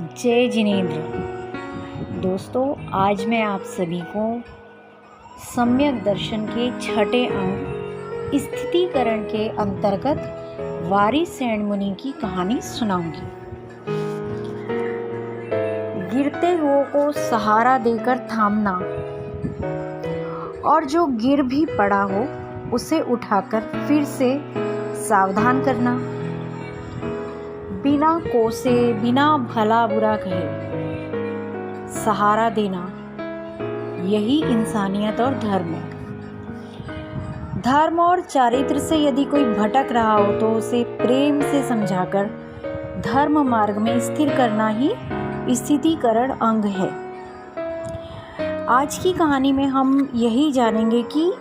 जय जिनेंद्र। दोस्तों, आज मैं आप सभी को सम्यक दर्शन के छठे अंग स्थितिकरण के अंतर्गत वारिसेन मुनि की कहानी सुनाऊंगी। गिरते हुओं को सहारा देकर थामना और जो गिर भी पड़ा हो उसे उठाकर फिर से सावधान करना, बिना कोसे बिना भला बुरा कहे सहारा देना, यही इंसानियत और धर्म है। धर्म और चारित्र से यदि कोई भटक रहा हो तो उसे प्रेम से समझाकर धर्म मार्ग में स्थिर करना ही स्थितिकरण अंग है। आज की कहानी में हम यही जानेंगे कि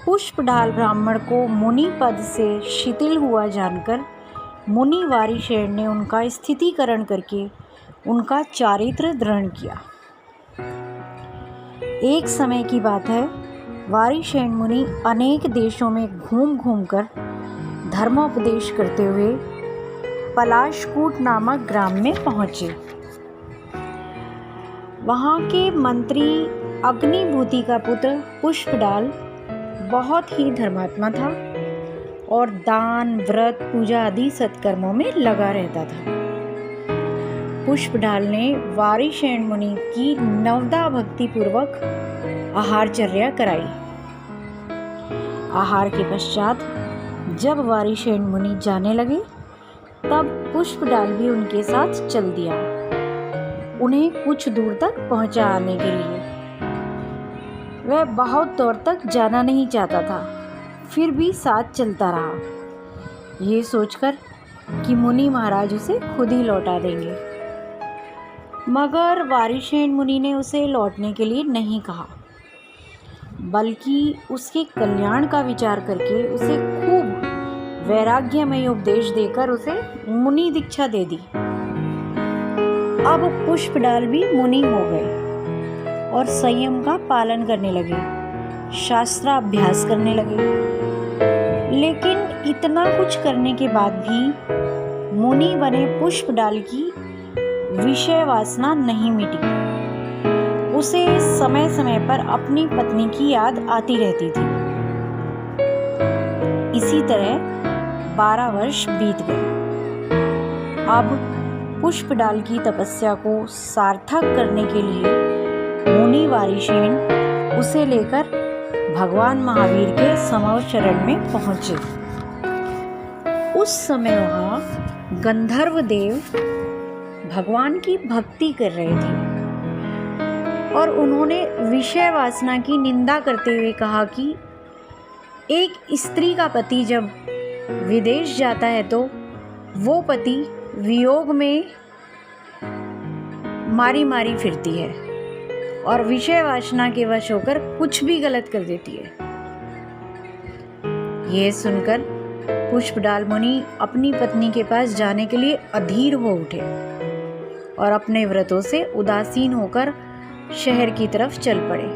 पुष्पडाल ब्राह्मण को मुनि पद से शिथिल हुआ जानकर मुनि वारिसेन ने उनका स्थितिकरण करके उनका चारित्र दृढ़ किया। एक समय की बात है, वारिसेन मुनि अनेक देशों में घूम घूम कर धर्मोपदेश करते हुए पलाशकूट नामक ग्राम में पहुँचे। वहाँ के मंत्री अग्निभूति का पुत्र पुष्पडाल बहुत ही धर्मात्मा था और दान, व्रत, पूजा आदि सत्कर्मों में लगा रहता था। पुष्पडाल ने वारिसेन मुनि की नवदा भक्ति पूर्वक आहारचर्या कराई। आहार के पश्चात जब वारिसेन मुनि जाने लगे तब पुष्पडाल भी उनके साथ चल दिया, उन्हें कुछ दूर तक पहुंचाने के लिए। वह बहुत दूर तक जाना नहीं चाहता था, फिर भी साथ चलता रहा, ये सोचकर कि मुनि महाराज उसे खुद ही लौटा देंगे। मगर वारिसेन मुनि ने उसे लौटने के लिए नहीं कहा, बल्कि उसके कल्याण का विचार करके उसे खूब वैराग्यमय उपदेश देकर उसे मुनि दीक्षा दे दी। अब पुष्पडाल भी मुनि हो गए और संयम का पालन करने लगे, शास्त्राभ्यास करने लगे। लेकिन इतना कुछ करने के बाद भी मुनि बने पुष्पडाल की विषय वासना नहीं मिटी। उसे समय समय पर अपनी पत्नी की याद आती रहती थी। इसी तरह 12 वर्ष बीत गए। अब पुष्पडाल की तपस्या को सार्थक करने के लिए मुनि वारिसेन उसे लेकर भगवान महावीर के समव शरण में पहुंचे। उस समय वहाँ गंधर्व देव भगवान की भक्ति कर रहे थे और उन्होंने विषय वासना की निंदा करते हुए कहा कि एक स्त्री का पति जब विदेश जाता है तो वो पति वियोग में मारी मारी फिरती है और विषय वासना के वश होकर कुछ भी गलत कर देती है। यह सुनकर पुष्पडाल मुनि अपनी पत्नी के पास जाने के लिए अधीर हो उठे और अपने व्रतों से उदासीन होकर शहर की तरफ चल पड़े।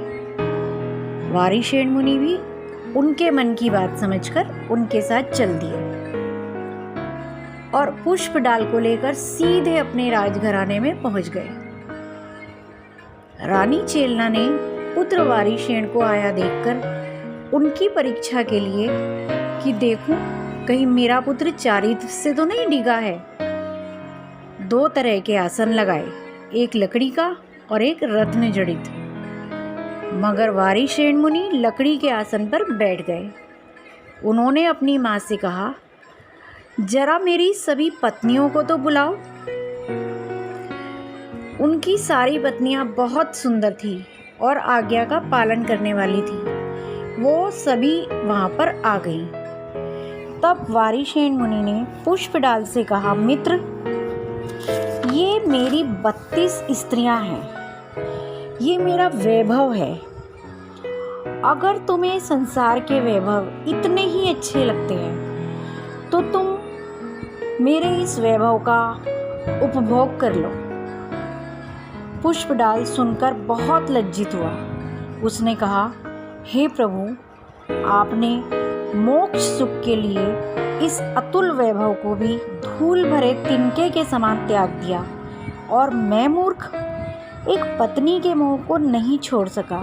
वारिसेन मुनि भी उनके मन की बात समझकर उनके साथ चल दिए और पुष्पडाल को लेकर सीधे अपने राजघराने में पहुंच गए। रानी चेलना ने पुत्र वारिसेन को आया देखकर उनकी परीक्षा के लिए कि देखूं कहीं मेरा पुत्र चारित्र से तो नहीं डिगा है, 2 तरह के आसन लगाए, एक लकड़ी का और एक रत्न जड़ित। मगर वारिसेन मुनि लकड़ी के आसन पर बैठ गए। उन्होंने अपनी माँ से कहा, जरा मेरी सभी पत्नियों को तो बुलाओ। उनकी सारी पत्नियां बहुत सुंदर थी और आज्ञा का पालन करने वाली थी। वो सभी वहां पर आ गईं। तब वारिसेन मुनि ने पुष्पडाल से कहा, मित्र, ये मेरी 32 स्त्रियां हैं, ये मेरा वैभव है। अगर तुम्हें संसार के वैभव इतने ही अच्छे लगते हैं तो तुम मेरे इस वैभव का उपभोग कर लो। पुष्पडाल सुनकर बहुत लज्जित हुआ। उसने कहा, हे प्रभु, आपने मोक्ष सुख के लिए इस अतुल वैभव को भी धूल भरे तिनके के समान त्याग दिया, और मैं मूर्ख एक पत्नी के मोह को नहीं छोड़ सका।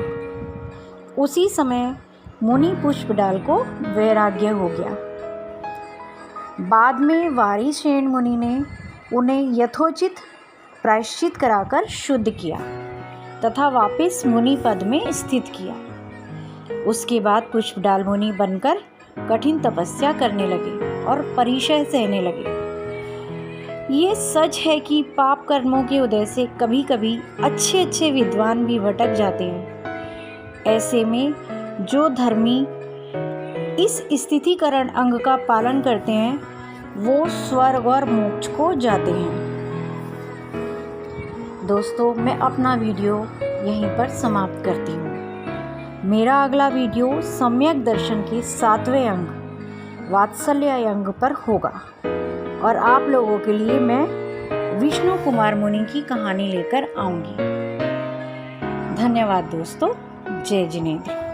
उसी समय मुनि पुष्पडाल को वैराग्य हो गया। बाद में वारिसेन मुनि ने उन्हें यथोचित प्रायश्चित कराकर शुद्ध किया तथा वापस मुनि पद में स्थित किया। उसके बाद पुष्पडाल मुनि बनकर कठिन तपस्या करने लगे और परिचय सहने लगे। ये सच है कि पाप कर्मों के उदय से कभी कभी अच्छे अच्छे विद्वान भी भटक जाते हैं। ऐसे में जो धर्मी इस स्थितिकरण अंग का पालन करते हैं वो स्वर्ग और मोक्ष को जाते हैं। दोस्तों, मैं अपना वीडियो यहीं पर समाप्त करती हूँ। मेरा अगला वीडियो सम्यक दर्शन के 7वें अंग वात्सल्य अंग पर होगा और आप लोगों के लिए मैं विष्णु कुमार मुनि की कहानी लेकर आऊँगी। धन्यवाद दोस्तों। जय जिनेंद्र।